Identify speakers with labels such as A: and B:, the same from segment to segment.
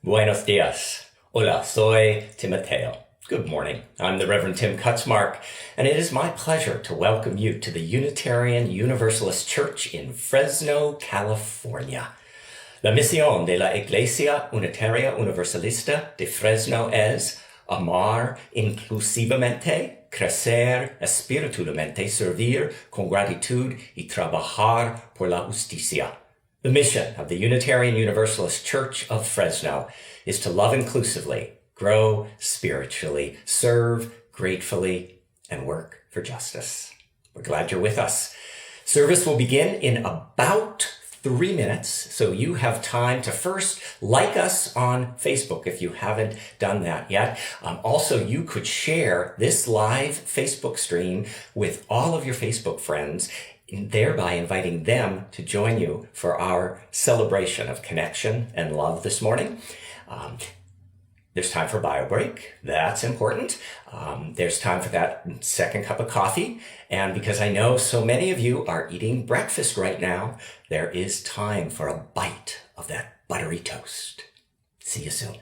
A: Buenos dias. Hola, soy Timoteo. Good morning. I'm the Reverend Tim Kutzmark, and it is my pleasure to welcome you to the Unitarian Universalist Church in Fresno, California. La misión de la Iglesia Unitaria Universalista de Fresno es amar inclusivamente, crecer espiritualmente, servir con gratitud y trabajar por la justicia. The mission of the Unitarian Universalist Church of Fresno is to love inclusively, grow spiritually, serve gratefully, and work for justice. We're glad you're with us. Service will begin in about 3 minutes, so you have time to first like us on Facebook if you haven't done that yet. Also, you could share this live Facebook stream with all of your Facebook friends, thereby inviting them to join you for our celebration of connection and love this morning. There's time for bio break. That's important. There's time for that second cup of coffee. And because I know so many of you are eating breakfast right now, there is time for a bite of that buttery toast. See you soon.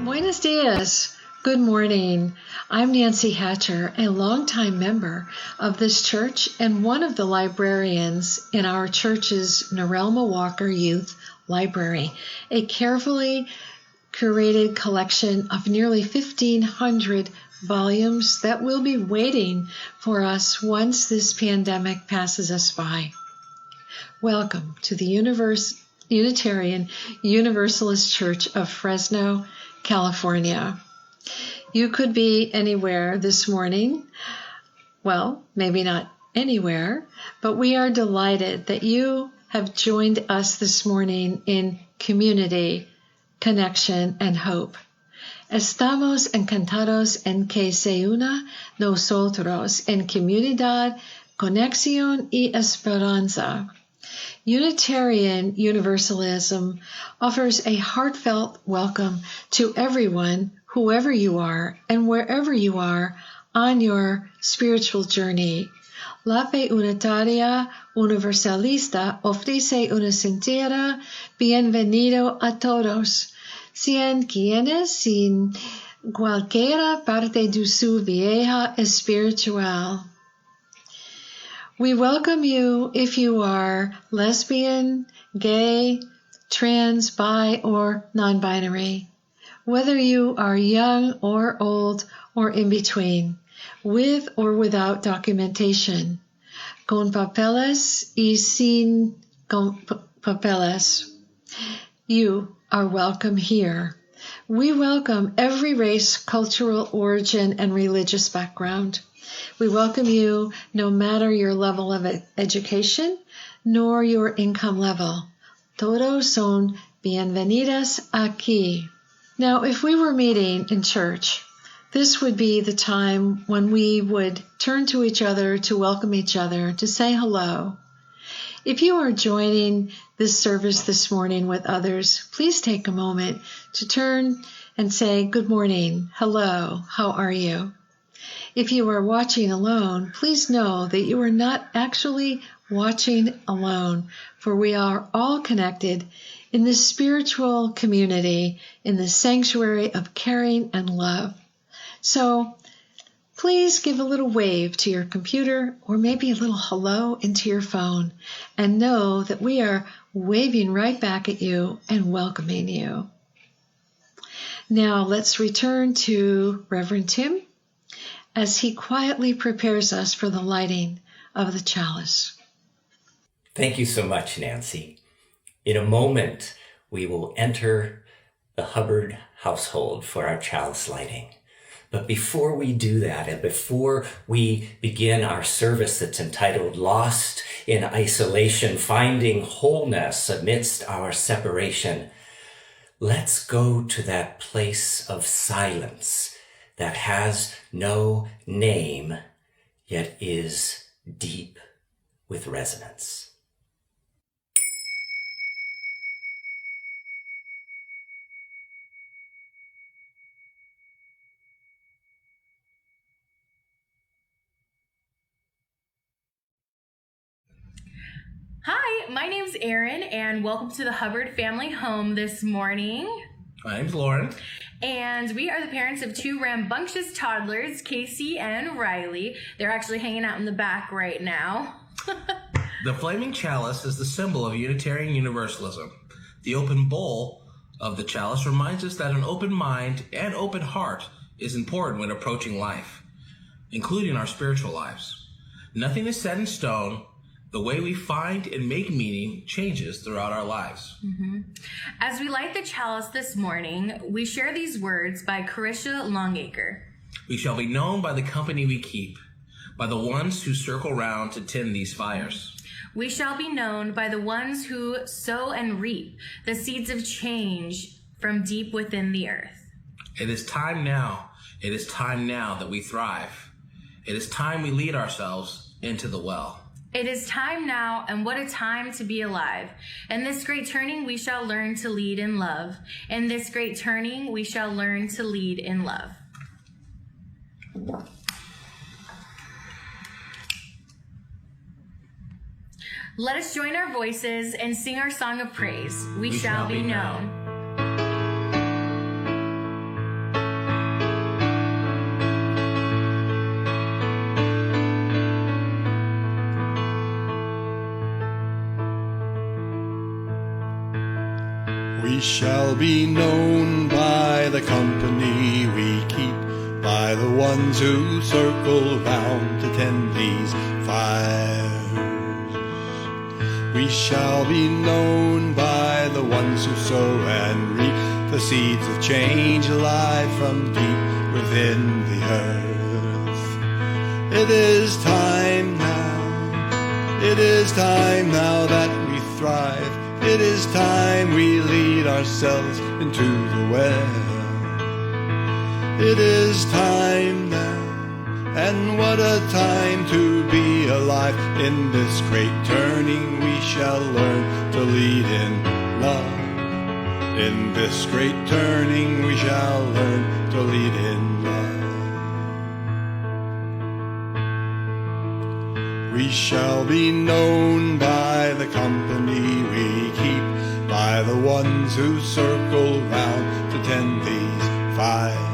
B: Buenos dias. Good morning. I'm Nancy Hatcher, a longtime member of this church and one of the librarians in our church's Norelma Walker Youth Library, a carefully curated collection of nearly 1,500 volumes that will be waiting for us once this pandemic passes us by. Welcome to the Unitarian Universalist Church of Fresno, California. You could be anywhere this morning. Well, maybe not anywhere, but we are delighted that you have joined us this morning in community, connection, and hope. Estamos encantados en que se una nosotros en comunidad, conexión y esperanza. Unitarian Universalism offers a heartfelt welcome to everyone, whoever you are and wherever you are on your spiritual journey. La fe unitaria universalista ofrece una sincera bienvenido a todos, sean quienes sin cualquiera parte de su vieja espiritual. We welcome you if you are lesbian, gay, trans, bi, or non-binary, whether you are young or old or in between, with or without documentation, con papeles y sin papeles. You are welcome here. We welcome every race, cultural origin, and religious background. We welcome you no matter your level of education nor your income level. Todos son bienvenidos aquí. Now, if we were meeting in church, this would be the time when we would turn to each other to welcome each other, to say hello. If you are joining this service this morning with others, please take a moment to turn and say, good morning, hello, how are you? If you are watching alone, please know that you are not actually watching alone, for we are all connected in this spiritual community, in the sanctuary of caring and love. So please give a little wave to your computer or maybe a little hello into your phone and know that we are waving right back at you and welcoming you. Now let's return to Reverend Tim as he quietly prepares us for the lighting of the chalice.
A: Thank you so much, Nancy. In a moment, we will enter the Hubbard household for our chalice lighting. But before we do that, and before we begin our service that's entitled Lost in Isolation, Finding Wholeness Amidst Our Separation, let's go to that place of silence that has no name, yet is deep with resonance.
C: Hi, my name's Erin, and welcome to the Hubbard family home this morning.
D: My name's Lauren.
C: And we are the parents of two rambunctious toddlers, Casey and Riley. They're actually hanging out in the back right now.
D: The flaming chalice is the symbol of Unitarian Universalism. The open bowl of the chalice reminds us that an open mind and open heart is important when approaching life, including our spiritual lives. Nothing is set in stone. The way we find and make meaning changes throughout our lives.
C: Mm-hmm. As we light the chalice this morning, we share these words by Carisha Longacre.
D: We shall be known by the company we keep, by the ones who circle round to tend these fires.
C: We shall be known by the ones who sow and reap the seeds of change from deep within the earth.
D: It is time now. It is time now that we thrive. It is time we lead ourselves into the well.
C: It is time now, and what a time to be alive. In this great turning, we shall learn to lead in love. In this great turning, we shall learn to lead in love. Let us join our voices and sing our song of praise. We shall be known.
E: We shall be known by the company we keep, by the ones who circle round to tend these fires. We shall be known by the ones who sow and reap the seeds of change alive from deep within the earth. It is time now, it is time now that we thrive. It is time we lead ourselves into the well. It is time now, and what a time to be alive. In this great turning we shall learn to lead in love. In this great turning we shall learn to lead in love. We shall be known by the company we keep, by the ones who circle round to tend these fires.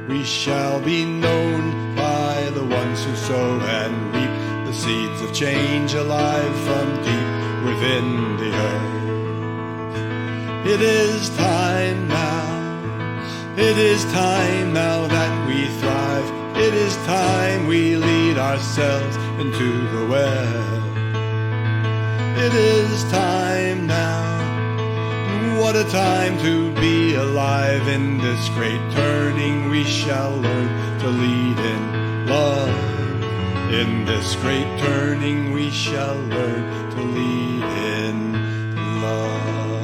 E: We shall be known by the ones who sow and reap the seeds of change alive from deep within the earth. It is time now, it is time now that we thrive. It is time we lead ourselves into the web. It is time now, what a time to be alive. In this great turning we shall learn to lead in love. In this great turning we shall learn to lead in love.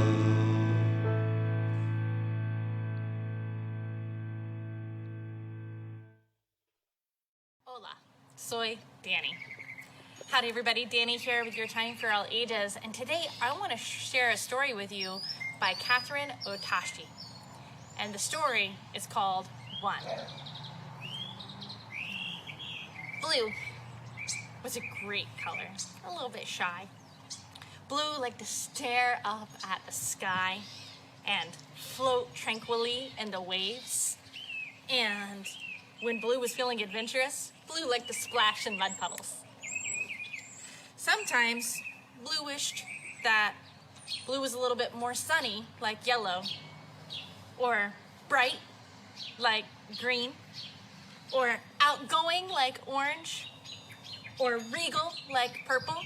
F: Hola, soy Danny. Howdy everybody, Danny here with your Time for All Ages, and today I want to share a story with you by Catherine Otashi. And the story is called One. Blue was a great color, a little bit shy. Blue liked to stare up at the sky and float tranquilly in the waves. And when Blue was feeling adventurous, Blue liked to splash in mud puddles. Sometimes Blue wished that Blue was a little bit more sunny, like yellow, or bright, like green, or outgoing, like orange, or regal, like purple.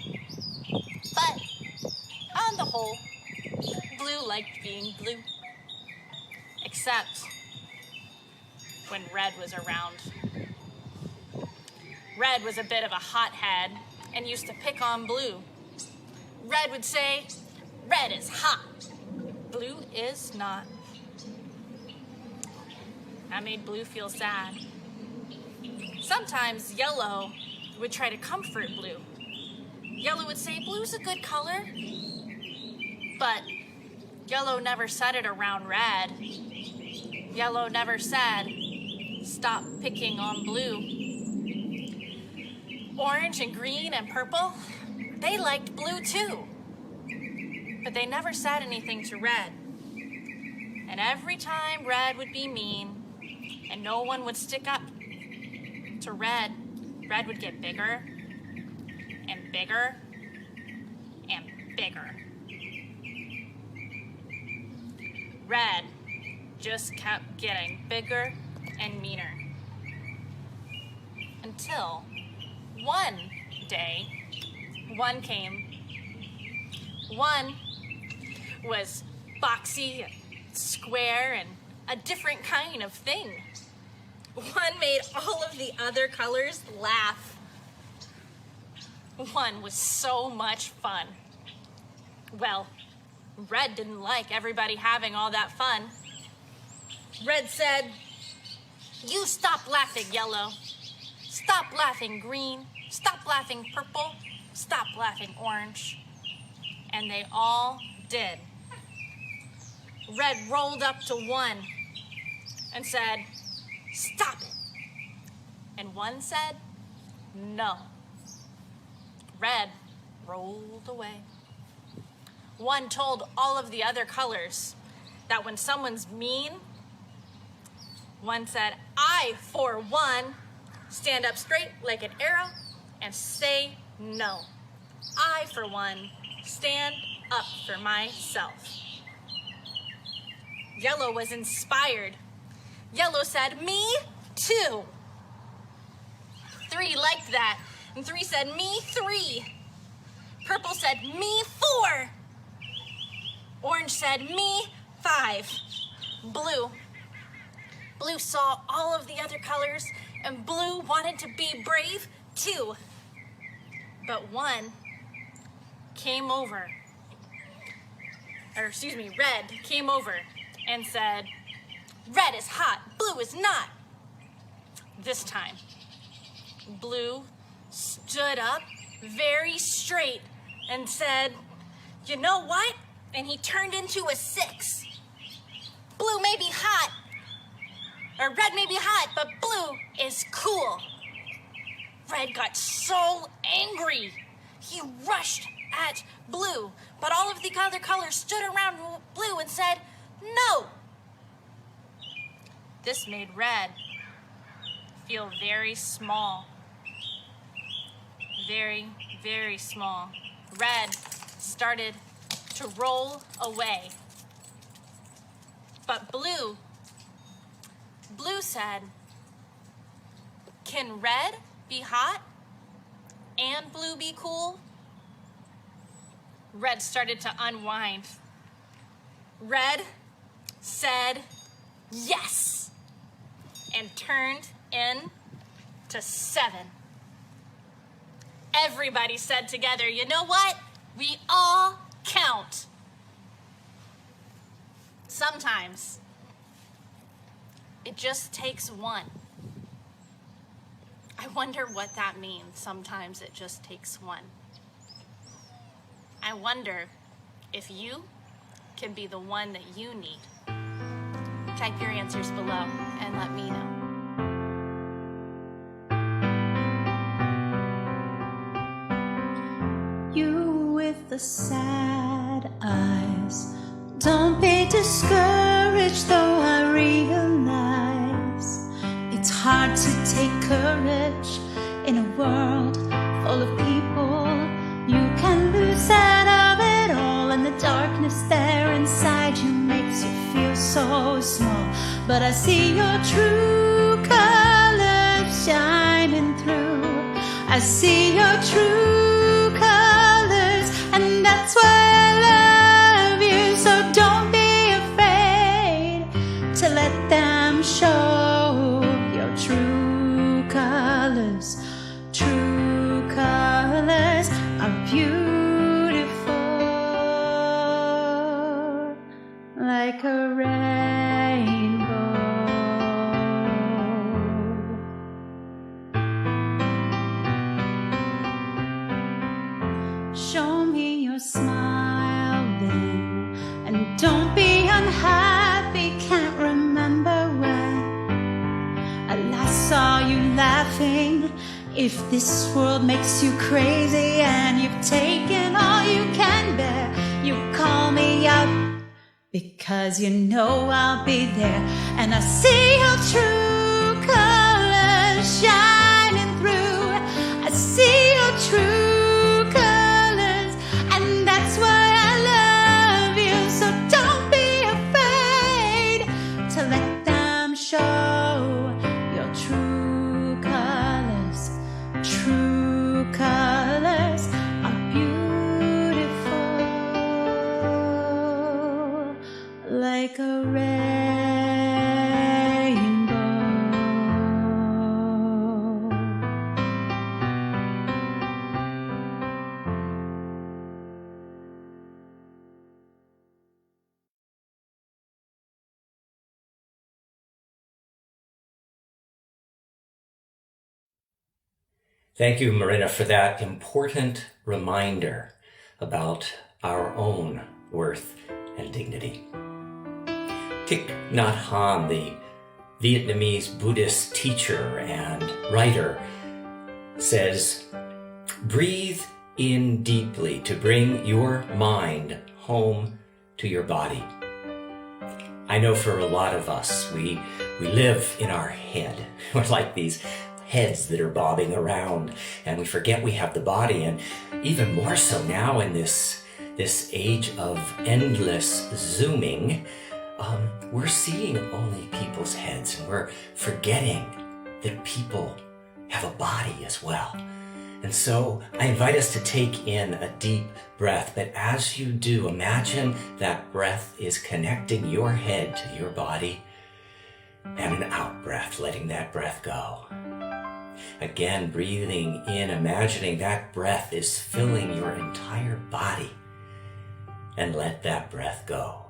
F: But on the whole, Blue liked being blue. Except when Red was around. Red was a bit of a hothead and used to pick on Blue. Red would say, "Red is hot, Blue is not." That made Blue feel sad. Sometimes Yellow would try to comfort Blue. Yellow would say, "Blue's a good color." But Yellow never said it around Red. Yellow never said, "Stop picking on Blue." Orange and green and purple, they liked Blue too. But they never said anything to Red. And every time Red would be mean and no one would stick up to Red, Red would get bigger and bigger and bigger. Red just kept getting bigger and meaner. Until one day, One came. One was boxy, square, and a different kind of thing. One made all of the other colors laugh. One was so much fun. Well, Red didn't like everybody having all that fun. Red said, "You stop laughing, Yellow. Stop laughing, Green. Stop laughing, Purple. Stop laughing, Orange." And they all did. Red rolled up to One and said, "Stop it." And One said, "No." Red rolled away. One told all of the other colors that when someone's mean, One said, "I, for one, stand up straight like an arrow and say no. I, for one, stand up for myself." Yellow was inspired. Yellow said, "Me too." 3 liked that, and 3 said, "Me 3." Purple said, "Me 4." Orange said, "Me 5." Blue saw all of the other colors, and Blue wanted to be brave too. But One came over, Red came over and said, red is hot, blue is not. This time, blue stood up very straight and said, "You know what?" And he turned into a 6. Blue may be hot, or red may be hot, but blue is cool. Red got so angry. He rushed at blue, but all of the other colors stood around blue and said, "No." This made red feel very small. Very, very small. Red started to roll away. But blue said, "Can red be hot and blue be cool?" Red started to unwind. Red said yes and turned in to 7. Everybody said together, "You know what? We all count." Sometimes it just takes one. I wonder what that means. Sometimes it just takes one. I wonder if you can be the one that you need. Type your answers below and let me know.
G: You with the sad eyes, don't be discouraged, though I realize it's hard to take courage in a world full of people. You can lose sight of it all, and the darkness there inside you makes you feel so small. But I see your true colors shining through. I see your true colors, and that's why I love you. So don't be afraid to let them show your true colors. True colors are beautiful, like a rainbow. Show me your smile then, and don't be unhappy. Can't remember when I last saw you laughing. If this world makes you crazy and you've taken all you can bear, you call me out, because you know I'll be there. And I see your true colors shining through. I see your true colors, and that's why I love you. So don't be afraid to let them show your true colors. True colors are beautiful, like a rainbow.
A: Thank you, Marina, for that important reminder about our own worth and dignity. Thich Nhat Hanh, the Vietnamese Buddhist teacher and writer, says, "Breathe in deeply to bring your mind home to your body." I know for a lot of us, we live in our head. We're like these heads that are bobbing around, and we forget we have the body. And even more so now in this age of endless zooming, we're seeing only people's heads, and we're forgetting that people have a body as well. And so I invite us to take in a deep breath, but as you do, imagine that breath is connecting your head to your body, and an out breath, letting that breath go. Again, breathing in, imagining that breath is filling your entire body, and let that breath go.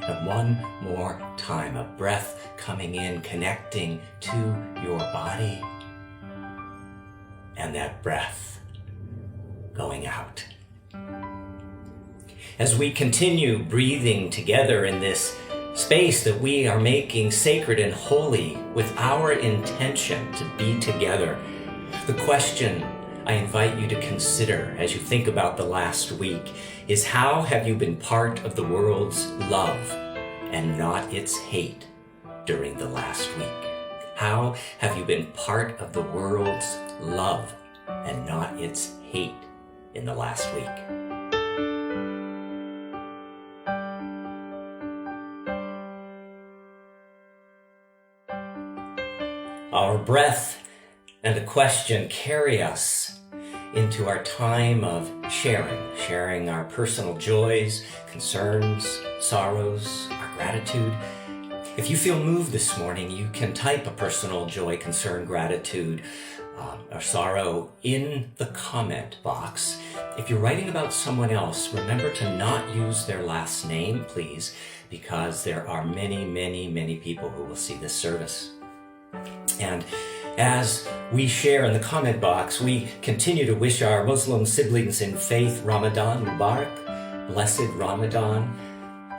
A: And one more time, a breath coming in, connecting to your body. And that breath going out. As we continue breathing together in this space that we are making sacred and holy with our intention to be together, the question I invite you to consider as you think about the last week is, how have you been part of the world's love and not its hate during the last week? How have you been part of the world's love and not its hate in the last week? Our breath and the question carry us into our time of sharing our personal joys, concerns, sorrows, our gratitude. If you feel moved this morning, you can type a personal joy, concern, gratitude, or sorrow in the comment box. If you're writing about someone else, remember to not use their last name, please, because there are many, many, many people who will see this service. And as we share in the comment box, we continue to wish our Muslim siblings in faith Ramadan Mubarak, blessed Ramadan.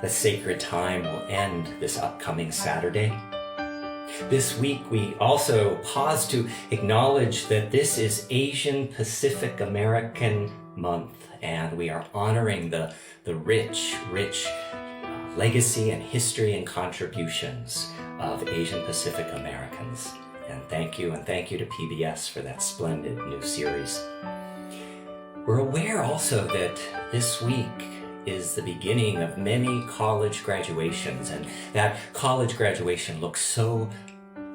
A: The sacred time will end this upcoming Saturday. This week, we also pause to acknowledge that this is Asian Pacific American Month, and we are honoring the rich legacy and history and contributions of Asian Pacific Americans. And thank you to PBS for that splendid new series. We're aware also that this week is the beginning of many college graduations, and that college graduation looks so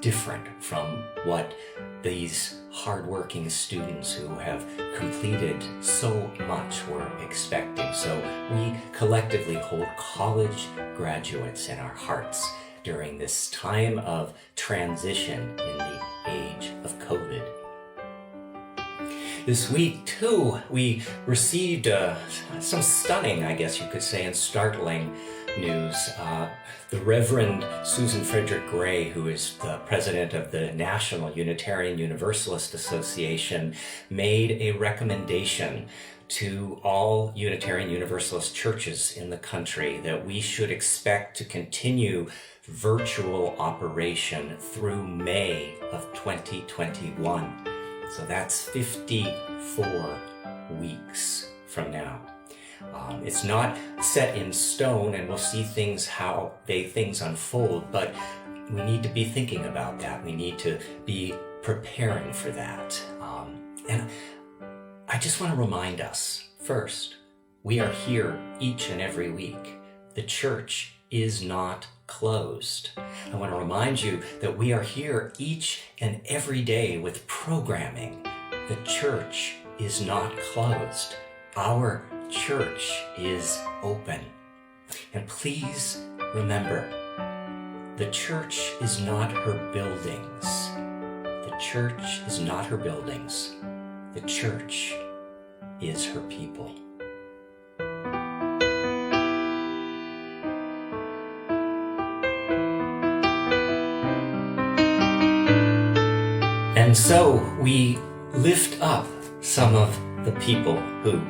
A: different from what these hardworking students who have completed so much were expecting. So we collectively hold college graduates in our hearts during this time of transition in the age of COVID. This week, too, we received some stunning, I guess you could say, and startling news. The Reverend Susan Frederick Gray, who is the president of the National Unitarian Universalist Association, made a recommendation to all Unitarian Universalist churches in the country that we should expect to continue virtual operation through May of 2021. So that's 54 weeks from now. It's not set in stone, and we'll see things unfold, but we need to be thinking about that. We need to be preparing for that. And I just want to remind us, first, we are here each and every week. The church is not closed. I want to remind you that we are here each and every day with programming. The church is not closed. Our church is open. And please remember, the church is not her buildings. The church is not her buildings. The church is her people. And so we lift up some of the people who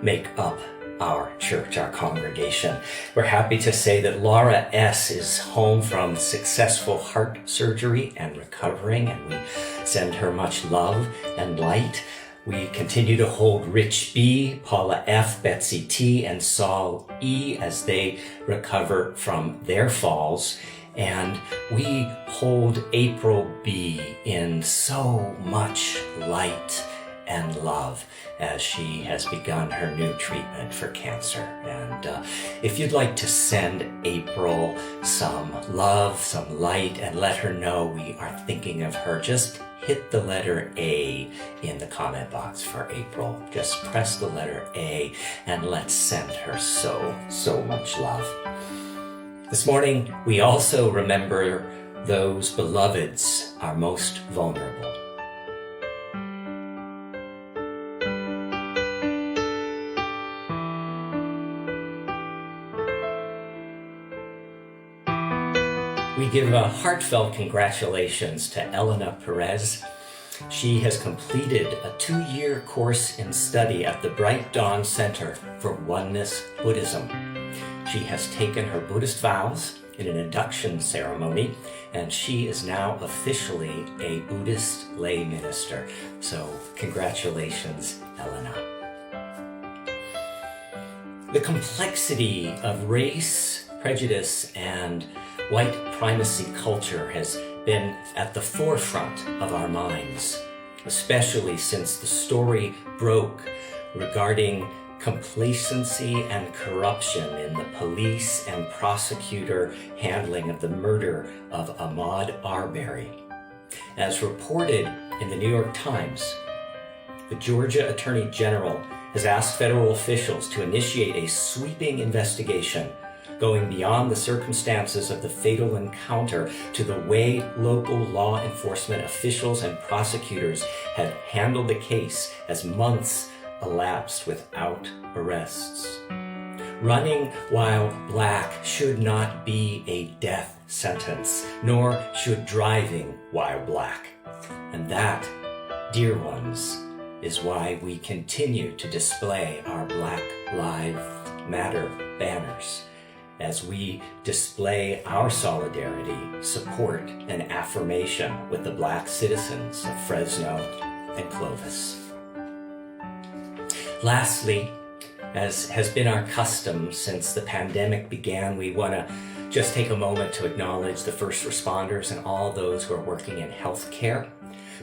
A: make up our church, our congregation. We're happy to say that Laura S. is home from successful heart surgery and recovering, and we send her much love and light. We continue to hold Rich B., Paula F., Betsy T., and Saul E. as they recover from their falls. And we hold April B. in so much light and love as she has begun her new treatment for cancer. And if you'd like to send April some love, some light, and let her know we are thinking of her, just hit the letter A in the comment box for April. Just press the letter A and let's send her so much love. This morning, we also remember those beloveds, our most vulnerable. We give a heartfelt congratulations to Elena Perez. She has completed a 2-year course in study at the Bright Dawn Center for Oneness Buddhism. She has taken her Buddhist vows in an induction ceremony, and she is now officially a Buddhist lay minister. So congratulations, Elena. The complexity of race, prejudice, and white primacy culture has been at the forefront of our minds, especially since the story broke regarding complacency and corruption in the police and prosecutor handling of the murder of Ahmaud Arbery. As reported in the New York Times, the Georgia Attorney General has asked federal officials to initiate a sweeping investigation going beyond the circumstances of the fatal encounter to the way local law enforcement officials and prosecutors have handled the case as months elapsed without arrests. Running while black should not be a death sentence, nor should driving while black. And that, dear ones, is why we continue to display our Black Lives Matter banners, as we display our solidarity, support, and affirmation with the Black citizens of Fresno and Clovis. Lastly, as has been our custom since the pandemic began, we want to just take a moment to acknowledge the first responders and all those who are working in healthcare.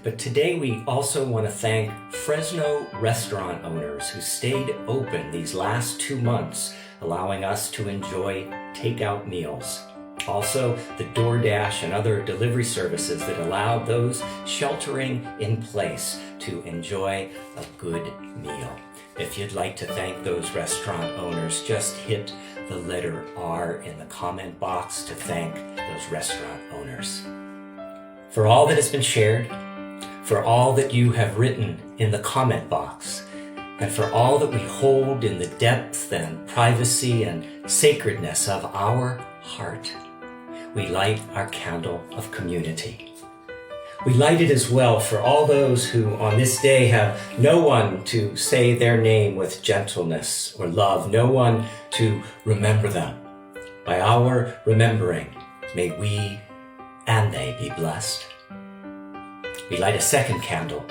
A: But today we also want to thank Fresno restaurant owners who stayed open these last 2 months, allowing us to enjoy takeout meals. Also, the DoorDash and other delivery services that allowed those sheltering in place to enjoy a good meal. If you'd like to thank those restaurant owners, just hit the letter R in the comment box to thank those restaurant owners. For all that has been shared, for all that you have written in the comment box, and for all that we hold in the depth and privacy and sacredness of our heart, we light our candle of community. We light it as well for all those who on this day have no one to say their name with gentleness or love, no one to remember them. By our remembering, may we and they be blessed. We light a second candle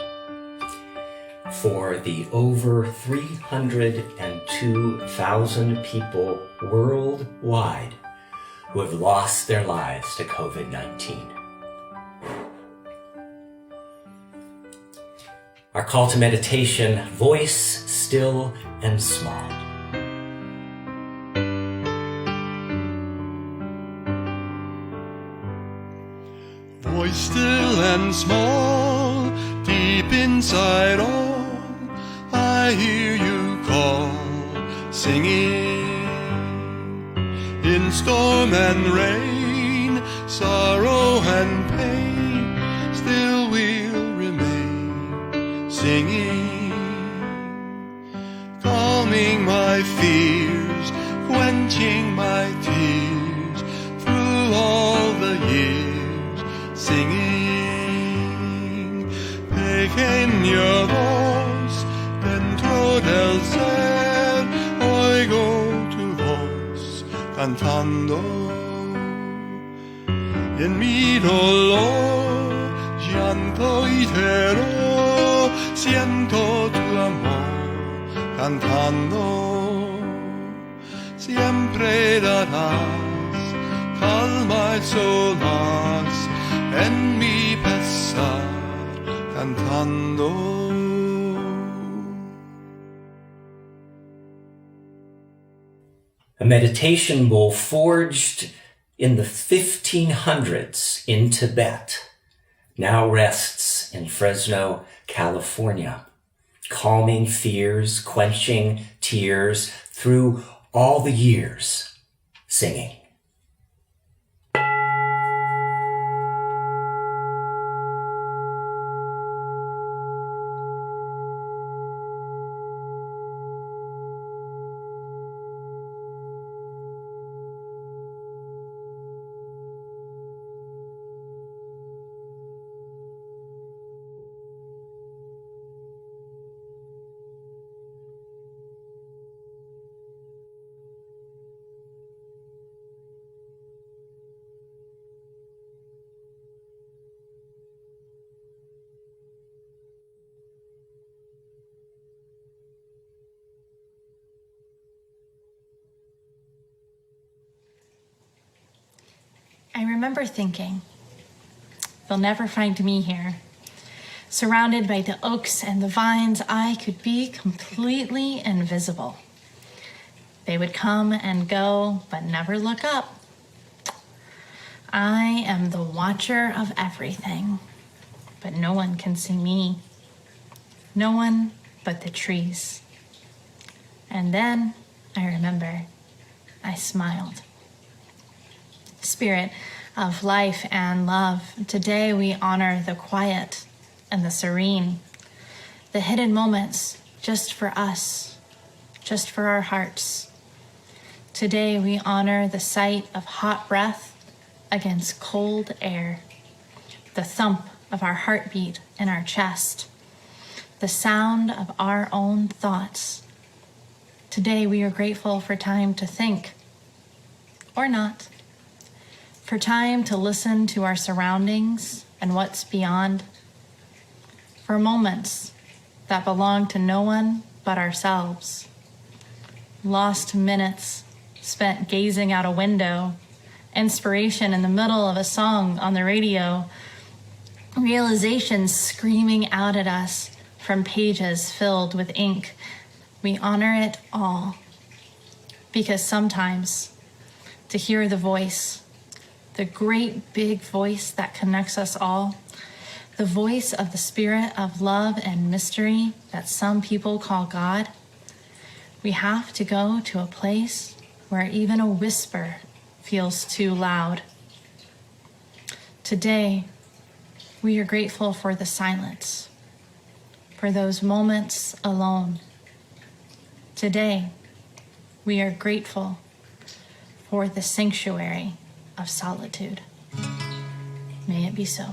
A: for the over 302,000 people worldwide who have lost their lives to COVID-19. Our call to meditation, voice still and small.
E: Voice still and small, deep inside all, I hear you call, singing. In storm and rain, sorrow and pain, still we'll remain, singing. Calming my fears, quenching my tears, through all the years, singing. Pequeña voz dentro del ser, oigo tu voz cantando. En mi dolor, llanto y terror, siento tu amor cantando. Siempre darás calma y solaz en mi pesar cantando.
A: A meditation bowl forged in the 1500s in Tibet now rests in Fresno, California, calming fears, quenching tears through all the years, singing.
H: I remember thinking, they'll never find me here. Surrounded by the oaks and the vines, I could be completely invisible. They would come and go, but never look up. I am the watcher of everything, but no one can see me. No one but the trees. And then I remember I smiled. Spirit of life and love, today we honor the quiet and the serene, the hidden moments just for us, just for our hearts. Today we honor the sight of hot breath against cold air, the thump of our heartbeat in our chest, the sound of our own thoughts. Today we are grateful for time to think, or not, for time to listen to our surroundings and what's beyond, for moments that belong to no one but ourselves, lost minutes spent gazing out a window, inspiration in the middle of a song on the radio, realizations screaming out at us from pages filled with ink. We honor it all, because sometimes to hear the voice, the great big voice that connects us all, the voice of the spirit of love and mystery that some people call God, we have to go to a place where even a whisper feels too loud. Today, we are grateful for the silence, for those moments alone. Today, we are grateful for the sanctuary of solitude. May it be so.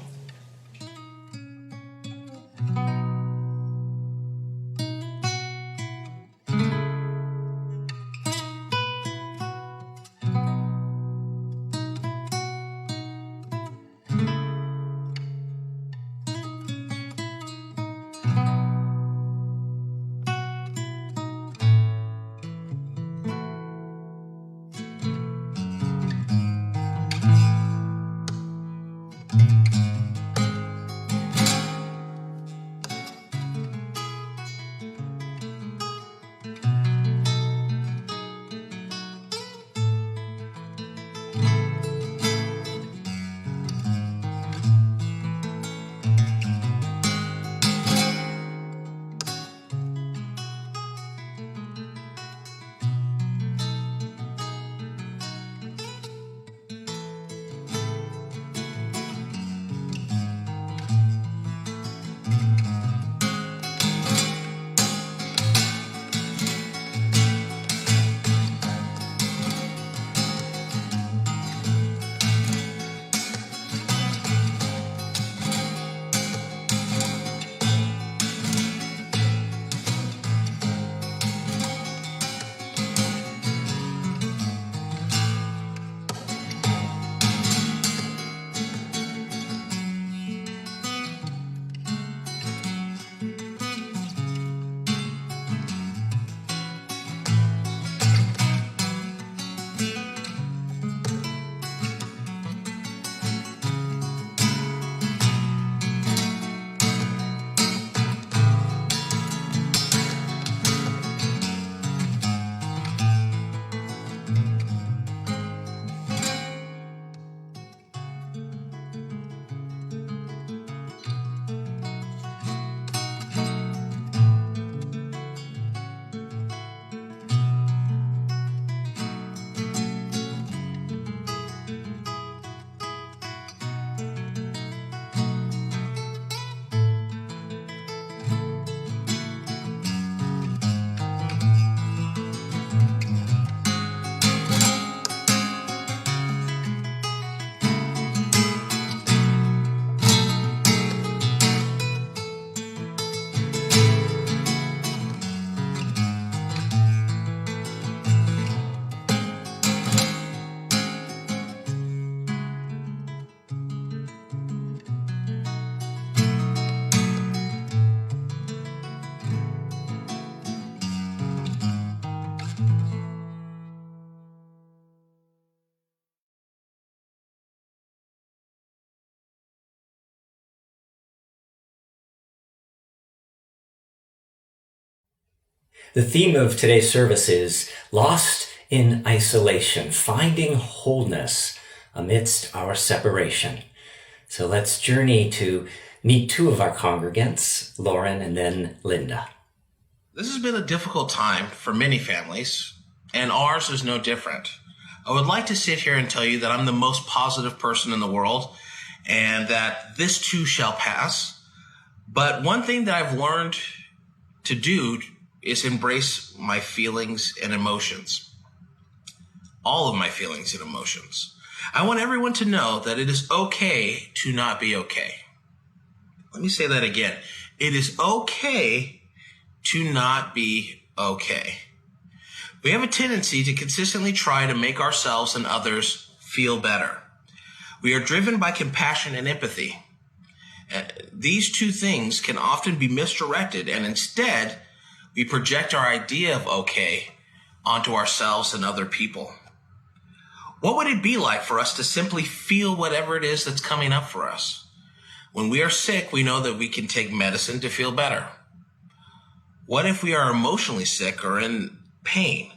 A: The theme of today's service is Lost in Isolation, Finding Wholeness Amidst Our Separation. So let's journey to meet two of our congregants, Lauren and then Linda.
D: This has been a difficult time for many families, and ours is no different. I would like to sit here and tell you that I'm the most positive person in the world and that this too shall pass. But one thing that I've learned to do is embrace my feelings and emotions. All of my feelings and emotions. I want everyone to know that it is okay to not be okay. Let me say that again. It is okay to not be okay. We have a tendency to consistently try to make ourselves and others feel better. We are driven by compassion and empathy. These two things can often be misdirected, and instead, we project our idea of okay onto ourselves and other people. What would it be like for us to simply feel whatever it is that's coming up for us? When we are sick, we know that we can take medicine to feel better. What if we are emotionally sick or in pain?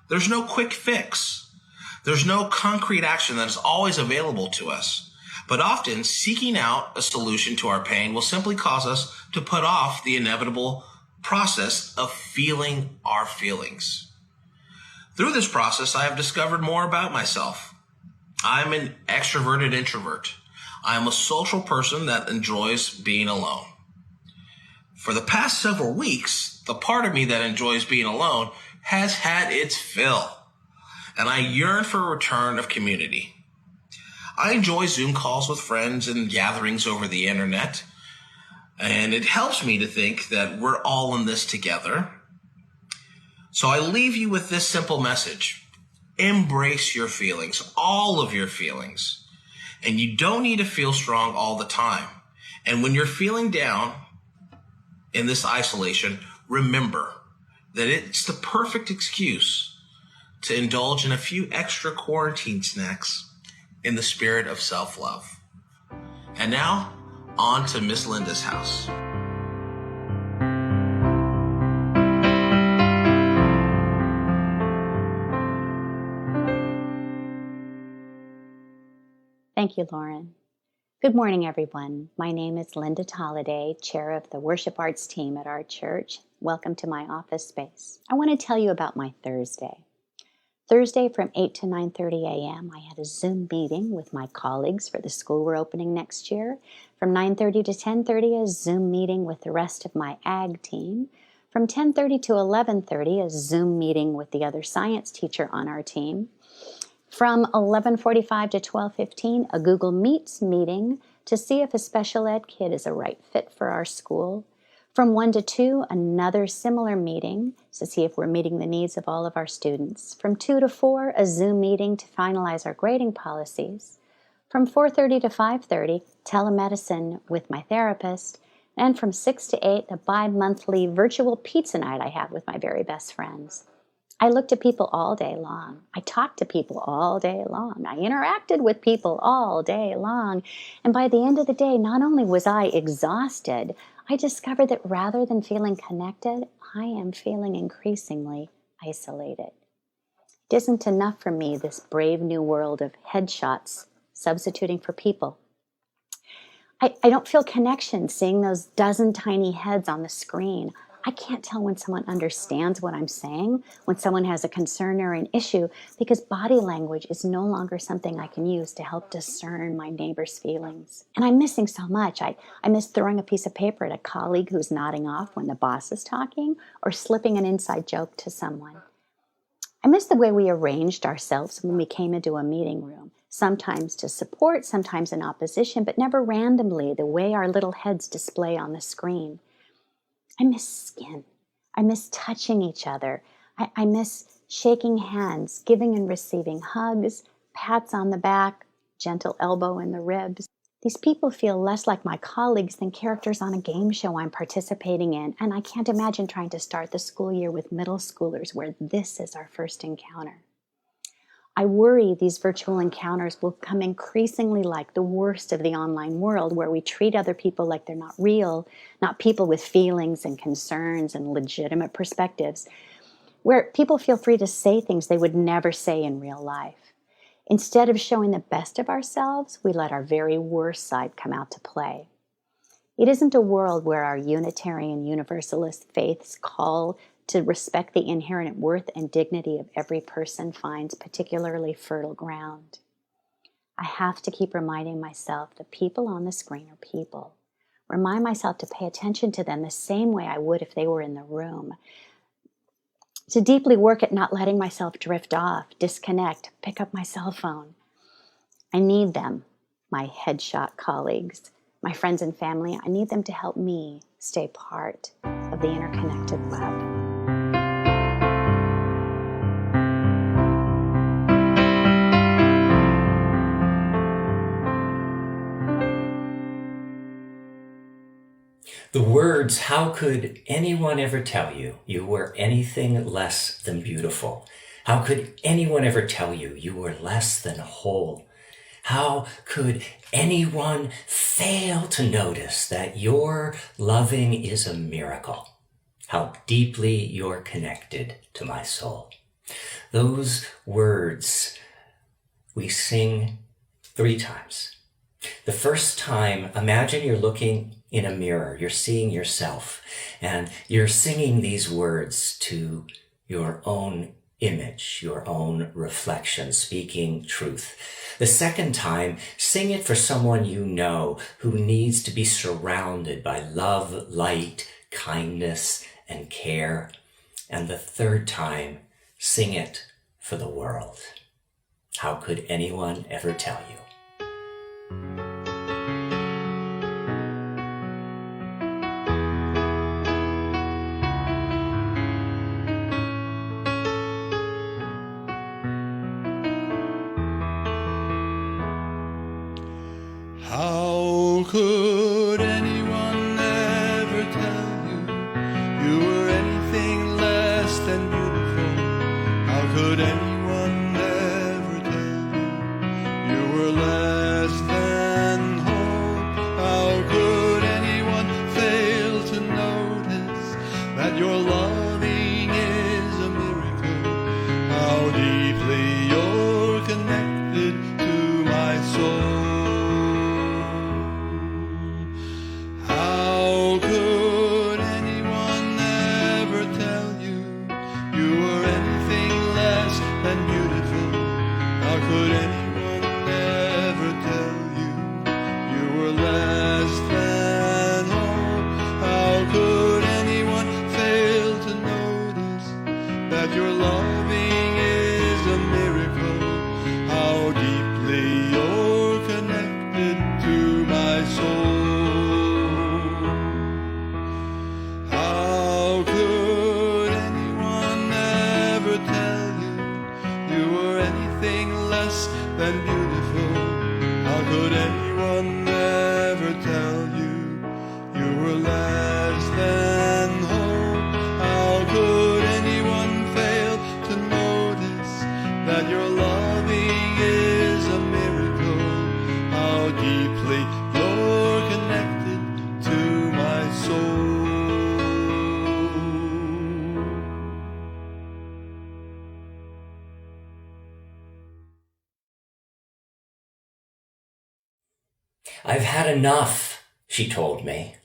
D: There's no quick fix. There's no concrete action that is always available to us. But often, seeking out a solution to our pain will simply cause us to put off the inevitable process of feeling our feelings. Through this process, I have discovered more about myself. I'm an extroverted introvert. I'm a social person that enjoys being alone. For the past several weeks, the part of me that enjoys being alone has had its fill, and I yearn for a return of community. I enjoy Zoom calls with friends and gatherings over the internet, and it helps me to think that we're all in this together. So I leave you with this simple message. Embrace your feelings, all of your feelings, and you don't need to feel strong all the time. And when you're feeling down in this isolation, remember that it's the perfect excuse to indulge in a few extra quarantine snacks in the spirit of self-love. And now, on to Miss Linda's house.
I: Thank you, Lauren. Good morning, everyone. My name is Linda Tolliday, chair of the worship arts team at our church. Welcome to my office space. I want to tell you about my Thursday. Thursday from 8 to 9:30 a.m., I had a Zoom meeting with my colleagues for the school we're opening next year. From 9:30 to 10:30, a Zoom meeting with the rest of my ag team. From 10:30 to 11:30, a Zoom meeting with the other science teacher on our team. From 11:45 to 12:15, a Google Meets meeting to see if a special ed kid is a right fit for our school. From 1 to 2, another similar meeting to see if we're meeting the needs of all of our students. From 2 to 4, a Zoom meeting to finalize our grading policies. From 4:30 to 5:30, telemedicine with my therapist. And from 6 to 8, a bi-monthly virtual pizza night I have with my very best friends. I looked at people all day long. I talked to people all day long. I interacted with people all day long. And by the end of the day, not only was I exhausted, I discovered that rather than feeling connected, I am feeling increasingly isolated. It isn't enough for me, this brave new world of headshots substituting for people. I don't feel connection seeing those dozen tiny heads on the screen. I can't tell when someone understands what I'm saying, when someone has a concern or an issue, because body language is no longer something I can use to help discern my neighbor's feelings. And I'm missing so much. I miss throwing a piece of paper at a colleague who's nodding off when the boss is talking, or slipping an inside joke to someone. I miss the way we arranged ourselves when we came into a meeting room, sometimes to support, sometimes in opposition, but never randomly, the way our little heads display on the screen. I miss skin. I miss touching each other. I miss shaking hands, giving and receiving hugs, pats on the back, gentle elbow in the ribs. These people feel less like my colleagues than characters on a game show I'm participating in, and I can't imagine trying to start the school year with middle schoolers where this is our first encounter. I worry these virtual encounters will become increasingly like the worst of the online world, where we treat other people like they're not real, not people with feelings and concerns and legitimate perspectives, where people feel free to say things they would never say in real life. Instead of showing the best of ourselves, we let our very worst side come out to play. It isn't a world where our Unitarian Universalist faiths call to respect the inherent worth and dignity of every person finds particularly fertile ground. I have to keep reminding myself that people on the screen are people. Remind myself to pay attention to them the same way I would if they were in the room. To deeply work at not letting myself drift off, disconnect, pick up my cell phone. I need them, my headshot colleagues, my friends and family. I need them to help me stay part of the interconnected web.
A: The words, "How could anyone ever tell you you were anything less than beautiful? How could anyone ever tell you you were less than whole? How could anyone fail to notice that your loving is a miracle? How deeply you're connected to my soul." Those words we sing 3 times. The first time, imagine you're looking in a mirror, you're seeing yourself, and you're singing these words to your own image, your own reflection, speaking truth. The second time, sing it for someone you know who needs to be surrounded by love, light, kindness, and care. And the third time, sing it for the world. How could anyone ever tell you?
E: How could anyone ever tell you you were anything less than beautiful? How could anyone ever tell you you were less than whole? How could anyone fail to notice that your loving is a miracle? How deeply you're connected to my soul. Your loving is a miracle. How deeply you're connected to my soul. How could anyone ever tell you you were anything less than beautiful? How could anyone ever tell you you were less than whole? How could anyone to notice that your loving is a miracle? How deeply you're connected to my soul.
A: "I've had enough," she told me.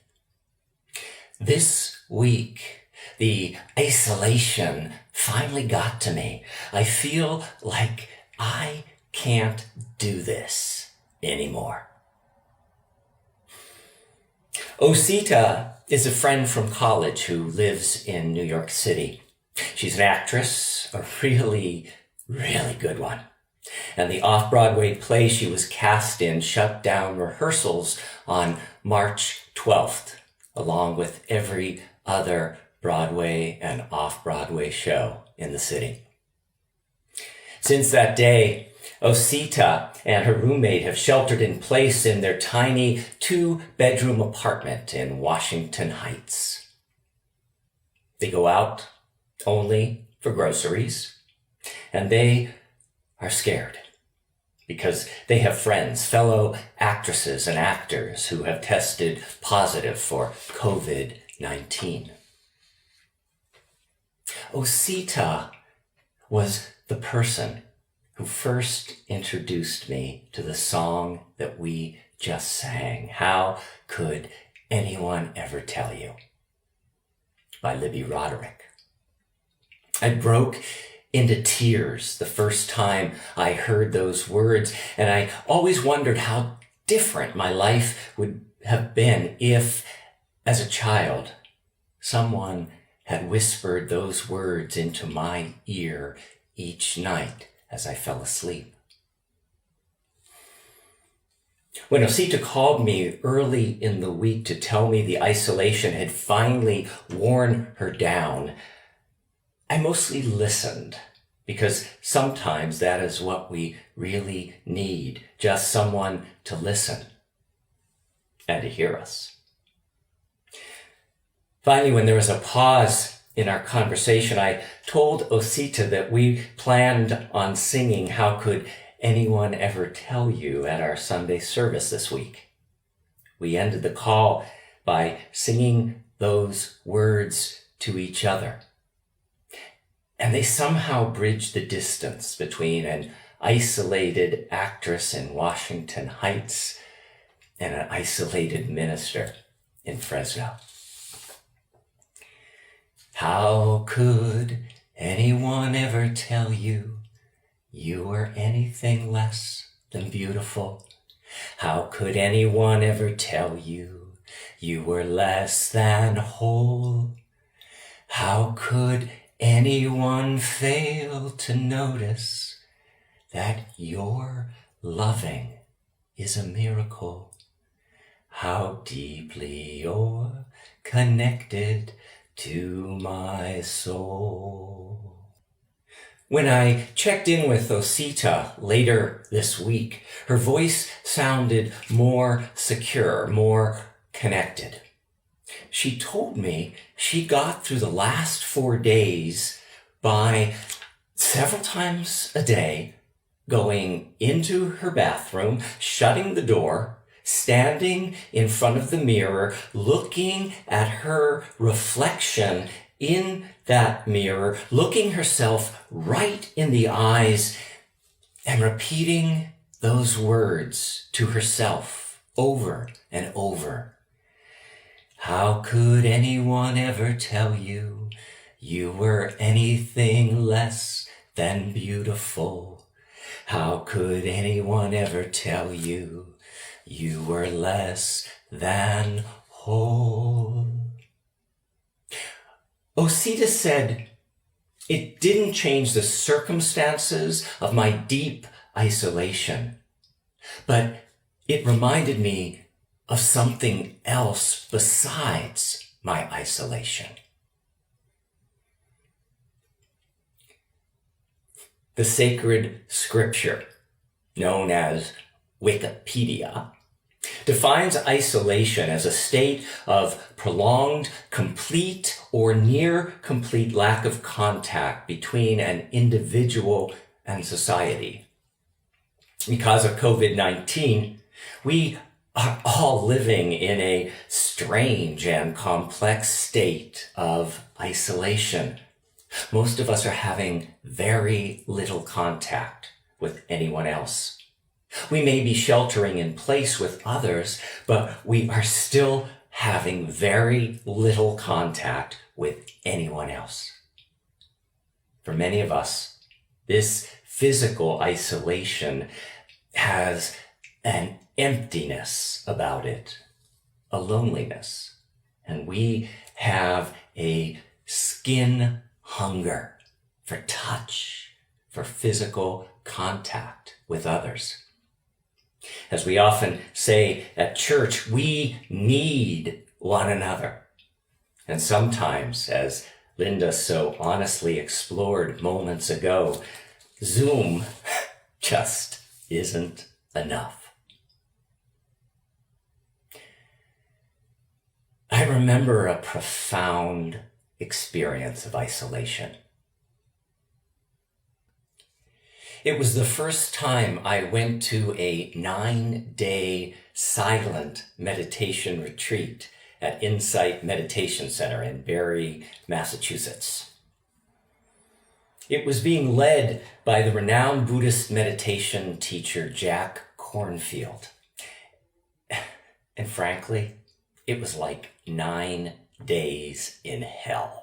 A: This week, the isolation finally got to me. I feel like I can't do this anymore. Osita is a friend from college who lives in New York City. She's an actress, a really, really good one. And the off-Broadway play she was cast in shut down rehearsals on March 12th, along with every other Broadway and off-Broadway show in the city. Since that day, Osita and her roommate have sheltered in place in their tiny 2-bedroom apartment in Washington Heights. They go out only for groceries, and they are scared because they have friends, fellow actresses and actors who have tested positive for COVID-19. Osita was the person who first introduced me to the song that we just sang, How Could Anyone Ever Tell You, by Libby Roderick. I broke into tears the first time I heard those words, and I always wondered how different my life would have been if, as a child, someone had whispered those words into my ear each night as I fell asleep. When Osita called me early in the week to tell me the isolation had finally worn her down, I mostly listened, because sometimes that is what we really need, just someone to listen and to hear us. Finally, when there was a pause in our conversation, I told Osita that we planned on singing How Could Anyone Ever Tell You at our Sunday service this week. We ended the call by singing those words to each other. And they somehow bridged the distance between an isolated actress in Washington Heights and an isolated minister in Fresno. How could anyone ever tell you you were anything less than beautiful? How could anyone ever tell you you were less than whole? How could anyone fail to notice that your loving is a miracle? How deeply you're connected to my soul. When I checked in with Osita later this week, her voice sounded more secure, more connected. She told me she got through the last 4 days by several times a day going into her bathroom, shutting the door, standing in front of the mirror, looking at her reflection in that mirror, looking herself right in the eyes and repeating those words to herself over and over. How could anyone ever tell you you were anything less than beautiful? How could anyone ever tell you you were less than whole? Osita said it didn't change the circumstances of my deep isolation, but it reminded me of something else besides my isolation. The sacred scripture, known as Wikipedia, defines isolation as a state of prolonged, complete, or near complete lack of contact between an individual and society. Because of COVID-19, we are all living in a strange and complex state of isolation. Most of us are having very little contact with anyone else. We may be sheltering in place with others, but we are still having very little contact with anyone else. For many of us, this physical isolation has an emptiness about it, a loneliness, and we have a skin hunger for touch, for physical contact with others. As we often say at church, we need one another. And sometimes, as Linda so honestly explored moments ago, Zoom just isn't enough. I remember a profound experience of isolation. It was the first time I went to a 9-day silent meditation retreat at Insight Meditation Center in Barre, Massachusetts. It was being led by the renowned Buddhist meditation teacher Jack Kornfield. And frankly, it was like 9 days in hell.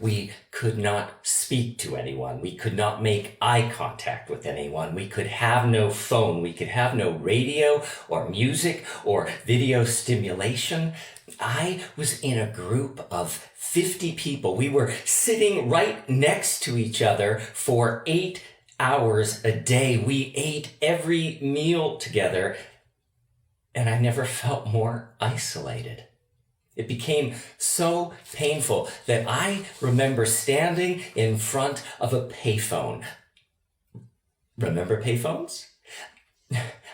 A: We could not speak to anyone. We could not make eye contact with anyone. We could have no phone. We could have no radio or music or video stimulation. I was in a group of 50 people. We were sitting right next to each other for 8 hours a day. We ate every meal together, and I never felt more isolated. It became so painful that I remember standing in front of a payphone. Remember payphones?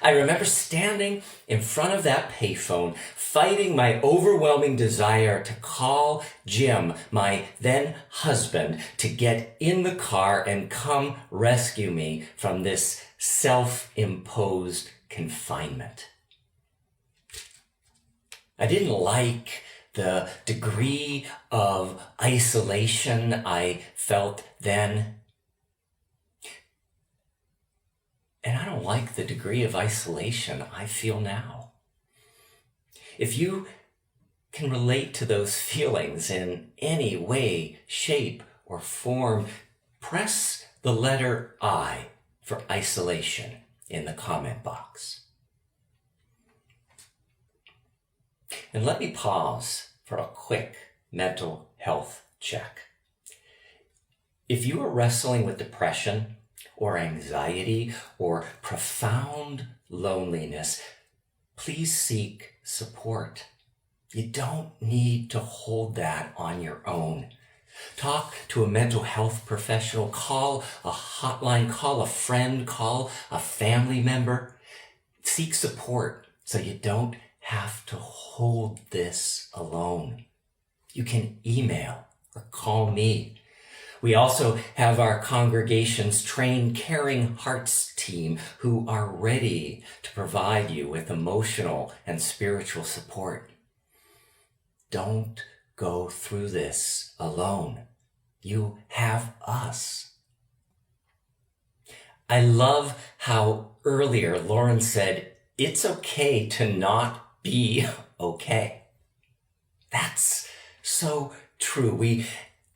A: I remember standing in front of that payphone, fighting my overwhelming desire to call Jim, my then husband, to get in the car and come rescue me from this self-imposed confinement. I didn't like the degree of isolation I felt then. And I don't like the degree of isolation I feel now. If you can relate to those feelings in any way, shape, or form, press the letter I for isolation in the comment box. And let me pause for a quick mental health check. If you are wrestling with depression or anxiety or profound loneliness, please seek support. You don't need to hold that on your own. Talk to a mental health professional, call a hotline, call a friend, call a family member. Seek support so you don't have to hold this alone. You can email or call me. We also have our congregation's trained Caring Hearts team who are ready to provide you with emotional and spiritual support. Don't go through this alone. You have us. I love how earlier Lauren said, it's okay to not be okay. That's so true. We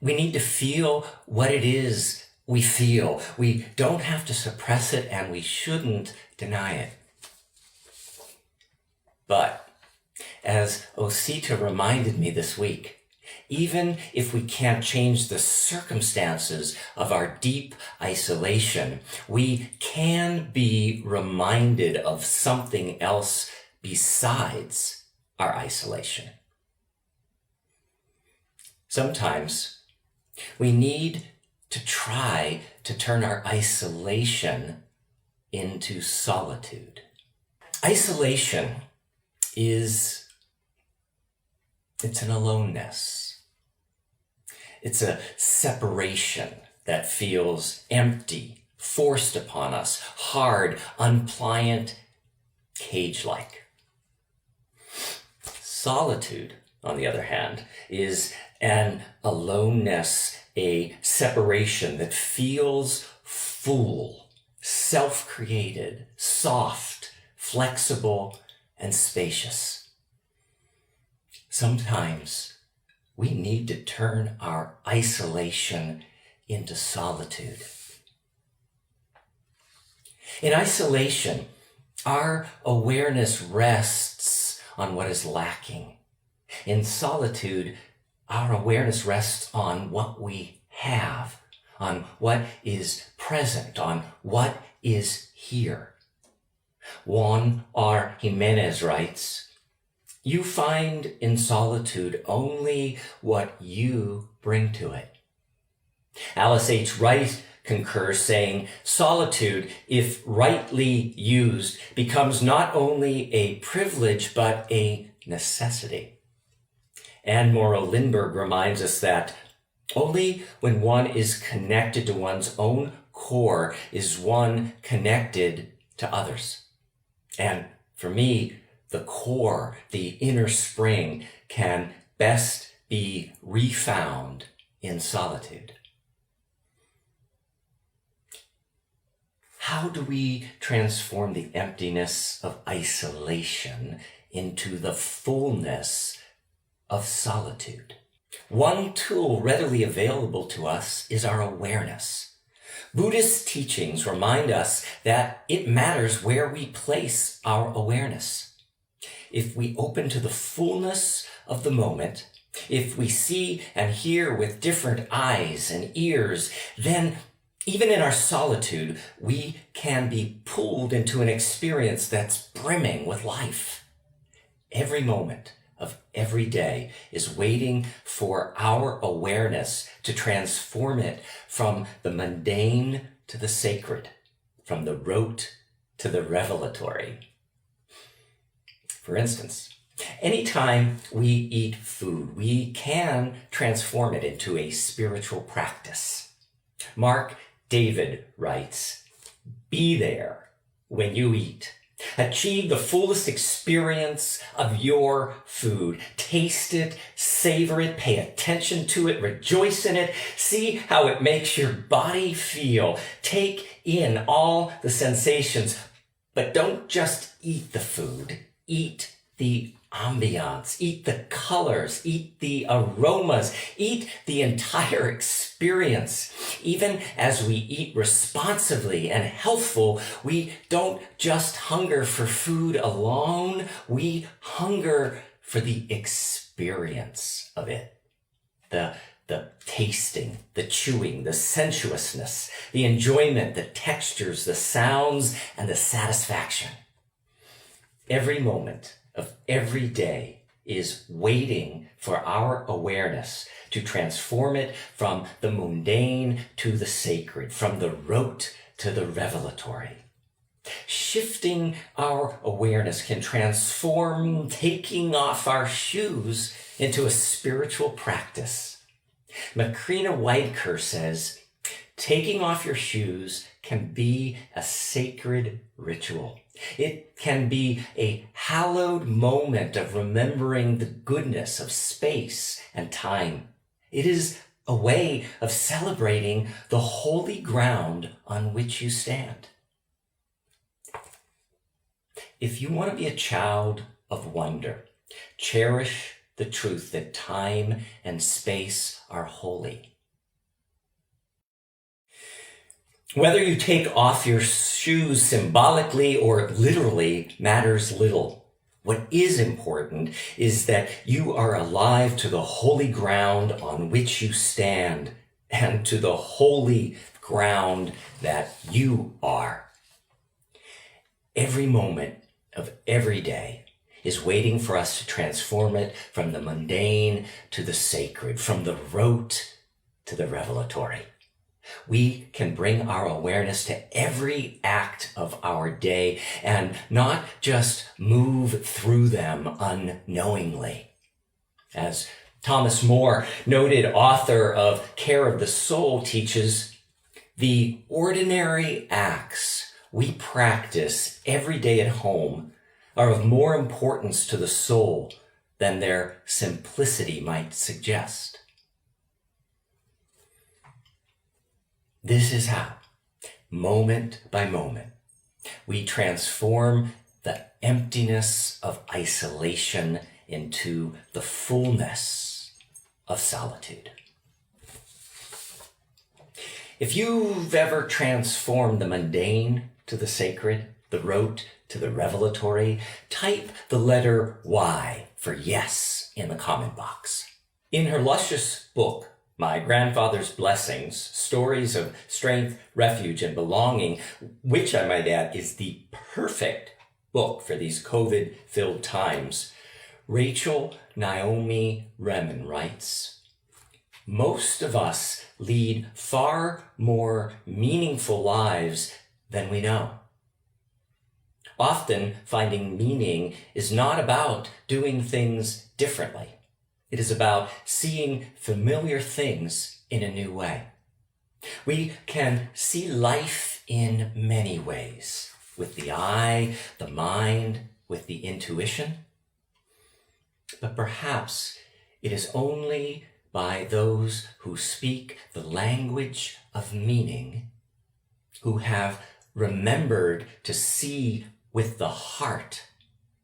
A: need to feel what it is we feel. We don't have to suppress it, and we shouldn't deny it. But as Osita reminded me this week, even if we can't change the circumstances of our deep isolation, we can be reminded of something else besides our isolation. Sometimes we need to try to turn our isolation into solitude. Isolation it's an aloneness. It's a separation that feels empty, forced upon us, hard, unpliant, cage-like. Solitude, on the other hand, is an aloneness, a separation that feels full, self-created, soft, flexible, and spacious. Sometimes we need to turn our isolation into solitude. In isolation, our awareness rests on what is lacking. In solitude, our awareness rests on what we have, on what is present, on what is here. Juan R. Jimenez writes, "You find in solitude only what you bring to it." Alice H. Wright concurs, saying, "Solitude, if rightly used, becomes not only a privilege, but a necessity." And Morrow Lindbergh reminds us that only when one is connected to one's own core is one connected to others. And for me, the core, the inner spring, can best be refound in solitude. How do we transform the emptiness of isolation into the fullness of solitude? One tool readily available to us is our awareness. Buddhist teachings remind us that it matters where we place our awareness. If we open to the fullness of the moment, if we see and hear with different eyes and ears, then even in our solitude, we can be pulled into an experience that's brimming with life. Every moment of every day is waiting for our awareness to transform it from the mundane to the sacred, from the rote to the revelatory. For instance, anytime we eat food, we can transform it into a spiritual practice. Mark David writes, "Be there when you eat. Achieve the fullest experience of your food. Taste it, savor it, pay attention to it, rejoice in it. See how it makes your body feel. Take in all the sensations, but don't just eat the food. Eat the ambiance, eat the colors, eat the aromas, eat the entire experience. Even as we eat responsibly and healthful, we don't just hunger for food alone, we hunger for the experience of it. The tasting, the chewing, the sensuousness, the enjoyment, the textures, the sounds, and the satisfaction. Every moment of every day is waiting for our awareness to transform it from the mundane to the sacred, from the rote to the revelatory. Shifting our awareness can transform taking off our shoes into a spiritual practice. Macrina Wideker says, taking off your shoes can be a sacred ritual. It can be a hallowed moment of remembering the goodness of space and time. It is a way of celebrating the holy ground on which you stand. If you want to be a child of wonder, cherish the truth that time and space are holy. Whether you take off your shoes symbolically or literally matters little. What is important is that you are alive to the holy ground on which you stand and to the holy ground that you are. Every moment of every day is waiting for us to transform it from the mundane to the sacred, from the rote to the revelatory. We can bring our awareness to every act of our day and not just move through them unknowingly. As Thomas More, noted author of Care of the Soul, teaches, the ordinary acts we practice every day at home are of more importance to the soul than their simplicity might suggest. This is how, moment by moment, we transform the emptiness of isolation into the fullness of solitude. If you've ever transformed the mundane to the sacred, the rote to the revelatory, type the letter Y for yes in the comment box. In her luscious book, My Grandfather's Blessings, Stories of Strength, Refuge, and Belonging, which I might add is the perfect book for these COVID-filled times, Rachel Naomi Remen writes, most of us lead far more meaningful lives than we know. Often, finding meaning is not about doing things differently. It is about seeing familiar things in a new way. We can see life in many ways, with the eye, the mind, with the intuition. But perhaps it is only by those who speak the language of meaning, who have remembered to see with the heart,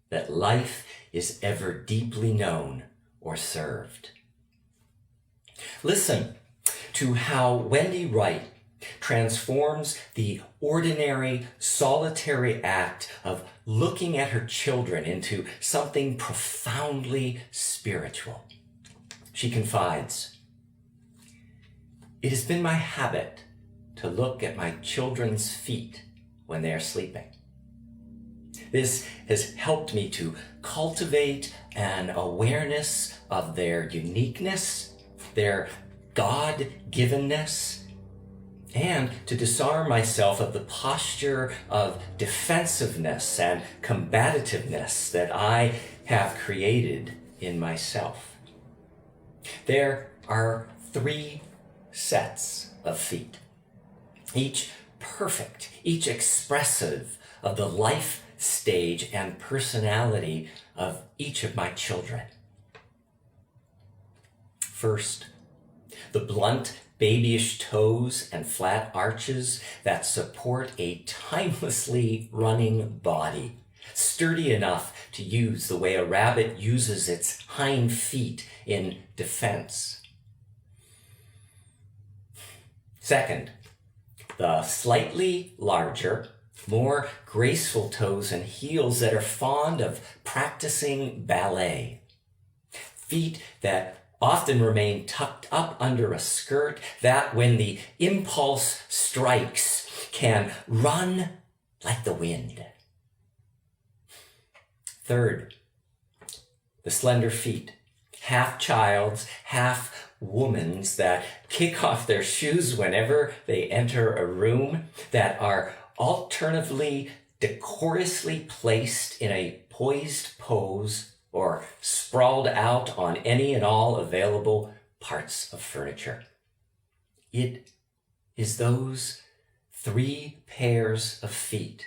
A: that life is ever deeply known or served. Listen to how Wendy Wright transforms the ordinary, solitary act of looking at her children into something profoundly spiritual. She confides, "It has been my habit to look at my children's feet when they are sleeping. This has helped me to cultivate an awareness of their uniqueness, their God-givenness, and to disarm myself of the posture of defensiveness and combativeness that I have created in myself." There are 3 sets of feet, each perfect, each expressive of the life stage and personality of each of my children. First, the blunt, babyish toes and flat arches that support a timelessly running body, sturdy enough to use the way a rabbit uses its hind feet in defense. Second, the slightly larger, more graceful toes and heels that are fond of practicing ballet. Feet that often remain tucked up under a skirt that, when the impulse strikes, can run like the wind. Third, the slender feet, half child's, half woman's, that kick off their shoes whenever they enter a room, that are alternatively decorously placed in a poised pose or sprawled out on any and all available parts of furniture. It is those 3 pairs of feet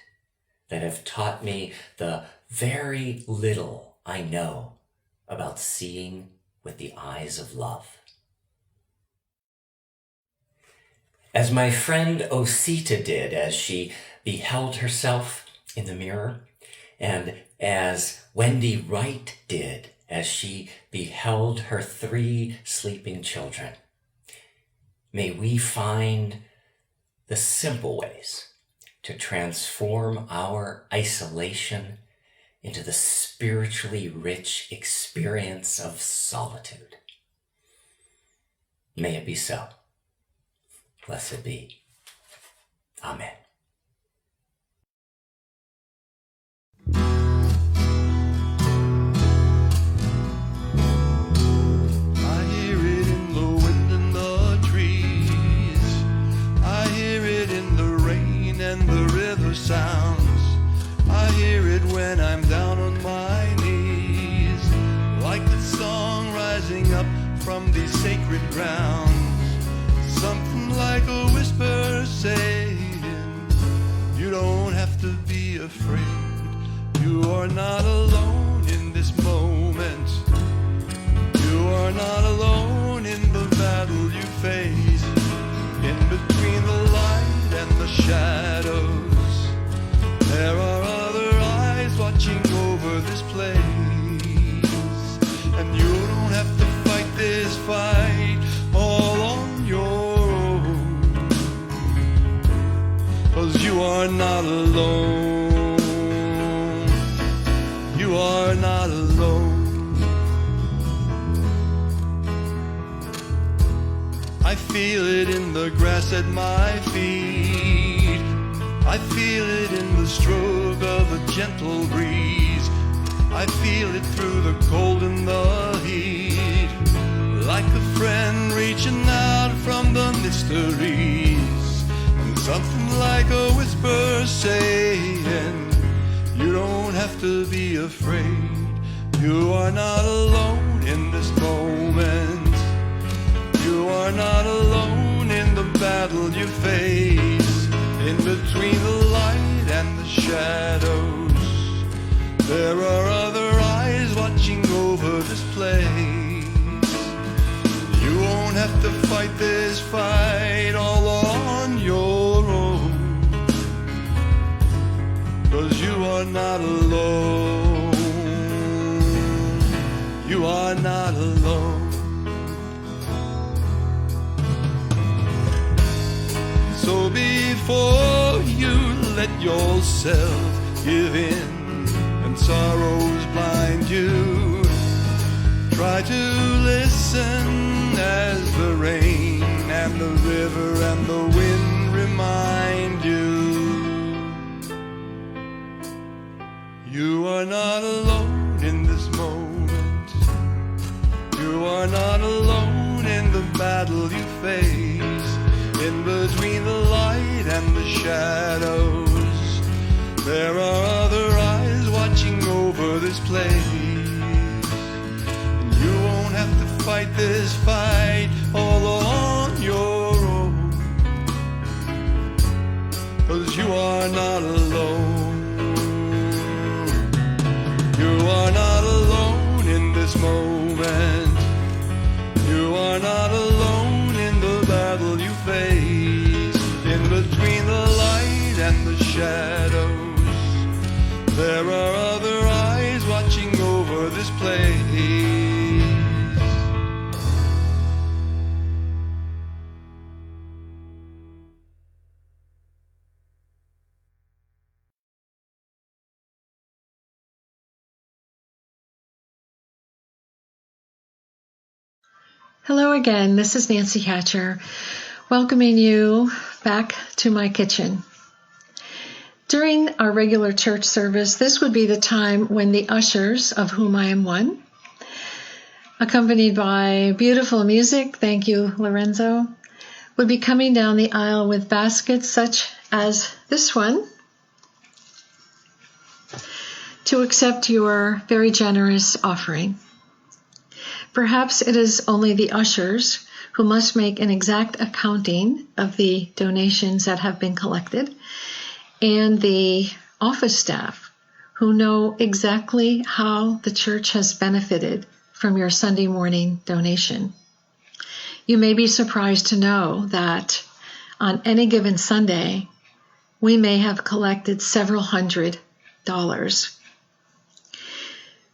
A: that have taught me the very little I know about seeing with the eyes of love. As my friend Osita did as she beheld herself in the mirror, and as Wendy Wright did as she beheld her 3 sleeping children, may we find the simple ways to transform our isolation into the spiritually rich experience of solitude. May it be so. Blessed be. Amen.
E: I hear it in the wind and the trees. I hear it in the rain and the river sounds. I hear it when I'm down on my knees, like the song rising up from these sacred grounds. Something like a whisper saying, you don't have to be afraid. You are not alone in this moment. You are not alone in the battle you face. In between the light and the shadows, there are other eyes watching over this place. And you don't have to fight this fight all on your own, 'cause you are not alone. You are not alone. I feel it in the grass at my feet. I feel it in the stroke of a gentle breeze. I feel it through the cold and the heat, like a friend reaching out from the mysteries. And something like a whisper saying, you don't have to be afraid. You are not alone in this moment. You are not alone in the battle There are other eyes watching over this place. You won't have to fight this fight all on your own, 'cause you are not alone. You are not alone. So before you let yourself give in and sorrows blind you, try to listen as the rain and the river and the wind remind you. You are not alone in this moment. You are not alone in the battle you face. In between the light and the shadows, there are other eyes watching over this place. And you won't have to fight this fight all on your own, 'cause you are not alone. You are not alone in this moment. You are not alone in the battle you face. In between the light and the shadows, there are other eyes watching over this place.
B: Hello again, this is Nancy Hatcher, welcoming you back to my kitchen. During our regular church service, this would be the time when the ushers, of whom I am one, accompanied by beautiful music, thank you, Lorenzo, would be coming down the aisle with baskets such as this one to accept your very generous offering. Perhaps it is only the ushers who must make an exact accounting of the donations that have been collected, and the office staff who know exactly how the church has benefited from your Sunday morning donation. You may be surprised to know that on any given Sunday, we may have collected several $100s.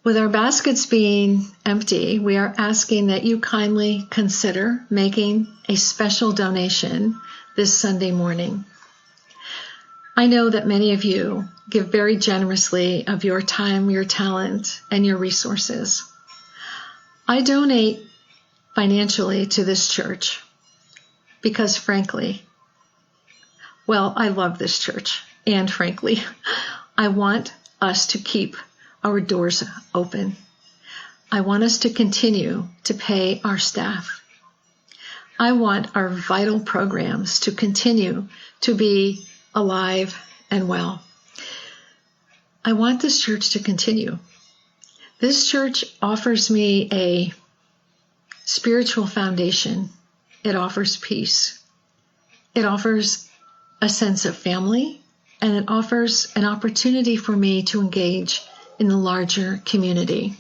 B: With our baskets being empty, we are asking that you kindly consider making a special donation this Sunday morning. I know that many of you give very generously of your time, your talent, and your resources. I donate financially to this church because, frankly, I love this church, and frankly, I want us to keep our doors open. I want us to continue to pay our staff. I want our vital programs to continue to be alive and well. I want this church to continue. This church offers me a spiritual foundation. It offers peace. It offers a sense of family, and it offers an opportunity for me to engage in the larger community.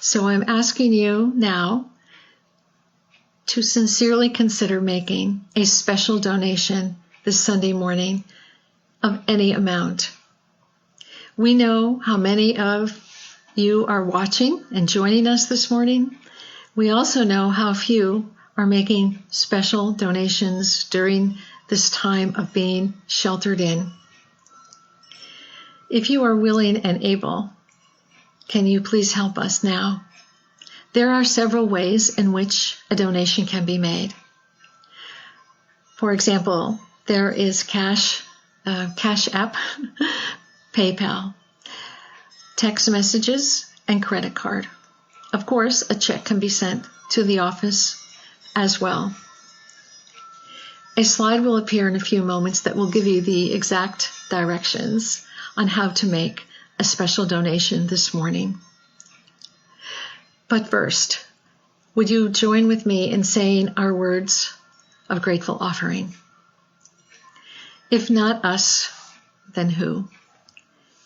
B: So I'm asking you now to sincerely consider making a special donation this Sunday morning of any amount. We know how many of you are watching and joining us this morning. We also know how few are making special donations during this time of being sheltered in. If you are willing and able, can you please help us now? There are several ways in which a donation can be made. For example, there is Cash App, PayPal, text messages, and credit card. Of course, a check can be sent to the office as well. A slide will appear in a few moments that will give you the exact directions on how to make a special donation this morning. But first, would you join with me in saying our words of grateful offering? If not us, then who?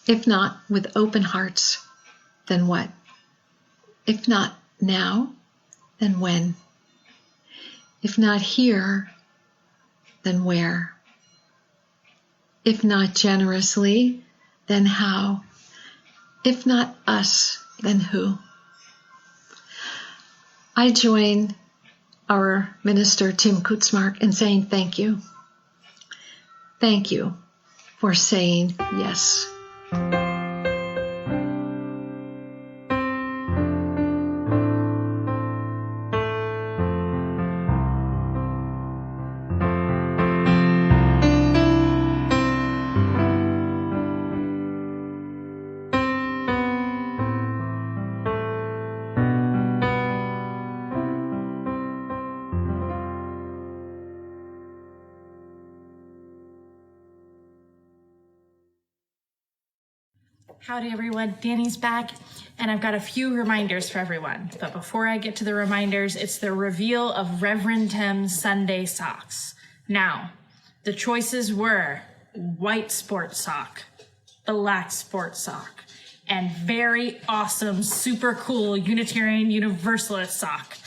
B: If not with open hearts, then what? If not now, then when? If not here, then where? If not generously, then how? If not us, then who? I join our minister, Tim Kutzmark, in saying thank you. Thank you for saying yes.
H: Howdy everyone, Danny's back, and I've got a few reminders for everyone. But before I get to the reminders, it's the reveal of Reverend Tim's Sunday socks. Now, the choices were white sports sock, black sports sock, and very awesome, super cool Unitarian Universalist sock.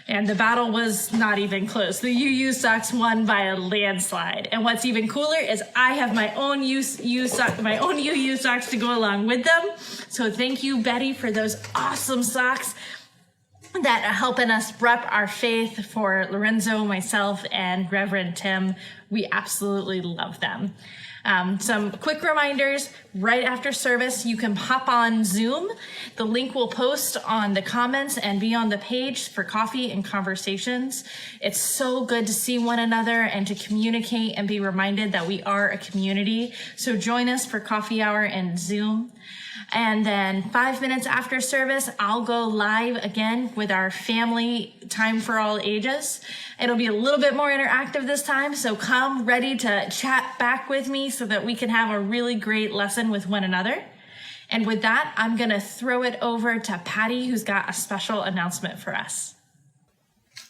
H: And the battle was not even close. The UU socks won by a landslide. And what's even cooler is I have my own UU socks to go along with them. So thank you, Betty, for those awesome socks that are helping us rep our faith for Lorenzo, myself, and Reverend Tim. We absolutely love them. Some quick reminders, right after service, you can hop on Zoom. The link will post on the comments and be on the page for coffee and conversations. It's so good to see one another and to communicate and be reminded that we are a community. So join us for coffee hour and Zoom. And then 5 minutes after service, I'll go live again with our family time for all ages. It'll be a little bit more interactive this time, so come ready to chat back with me so that we can have a really great lesson with one another. And with that, I'm going to throw it over to Patty, who's got a special announcement for us.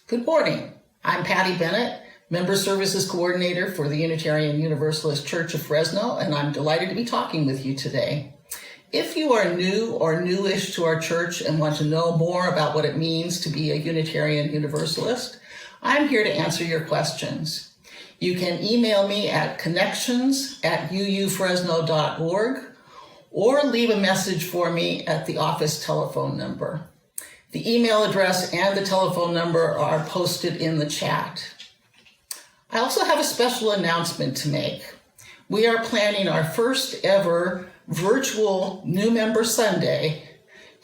J: Good morning. I'm Patty Bennett, Member Services Coordinator for the Unitarian Universalist Church of Fresno, and I'm delighted to be talking with you today. If you are new or newish to our church and want to know more about what it means to be a Unitarian Universalist, I'm here to answer your questions. You can email me at connections@uufresno.org or leave a message for me at the office telephone number. The email address and the telephone number are posted in the chat. I also have a special announcement to make. We are planning our first ever virtual New Member Sunday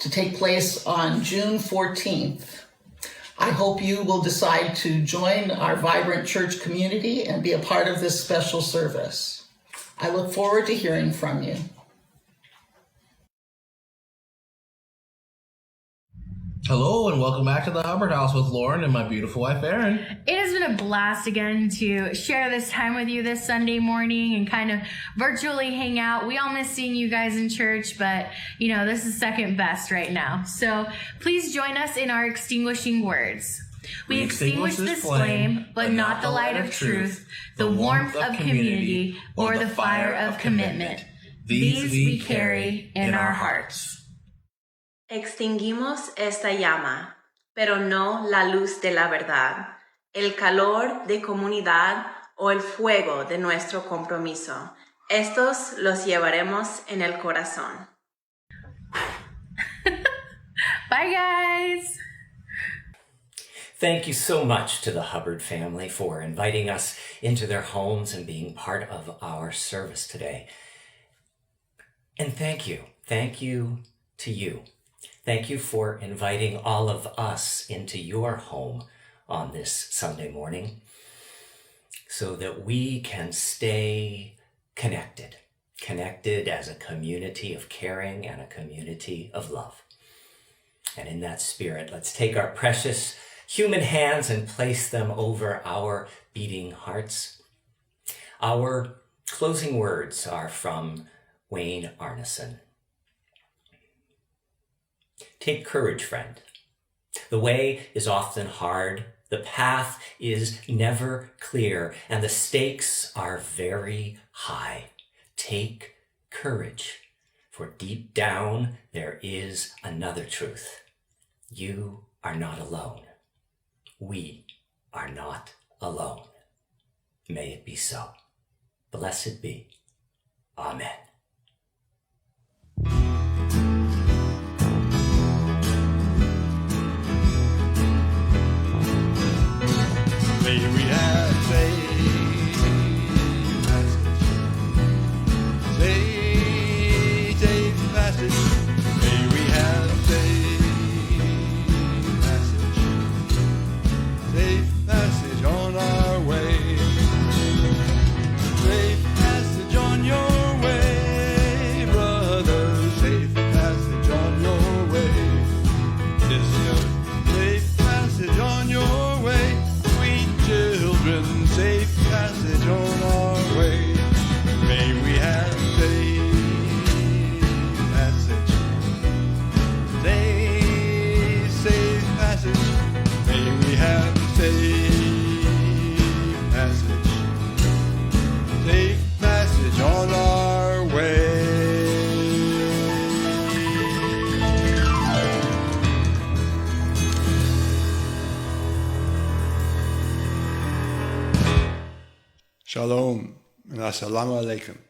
J: to take place on June 14th. I hope you will decide to join our vibrant church community and be a part of this special service. I look forward to hearing from you.
D: Hello and welcome back to the Hubbard House with Lauren and my beautiful wife, Erin.
C: It has been a blast again to share this time with you this Sunday morning and kind of virtually hang out. We all miss seeing you guys in church, but you know, this is second best right now. So please join us in our extinguishing words. We extinguish this flame, but not the light of truth, the warmth of community, or the fire of commitment. These we carry in our hearts.
K: Extinguimos esta llama, pero no la luz de la verdad, el calor de comunidad o el fuego de nuestro compromiso. Estos los llevaremos en el corazón.
C: Bye, guys.
A: Thank you so much to the Hubbard family for inviting us into their homes and being part of our service today. And thank you to you. Thank you for inviting all of us into your home on this Sunday morning so that we can stay connected as a community of caring and a community of love. And in that spirit, let's take our precious human hands and place them over our beating hearts. Our closing words are from Wayne Arneson. Take courage, friend. The way is often hard, the path is never clear, and the stakes are very high. Take courage. For deep down, there is another truth. You are not alone. We are not alone. May it be so. Blessed be. Amen.
E: May we have safe passage. May we have safe passage on our way. Safe passage on your way, brother. Safe passage on your way. Sister, safe passage on your way. Children, safe passage on our way. May we have safe passage. Safe passage. May we have safe passage. Safe passage on our way. Shalom and assalamu alaikum.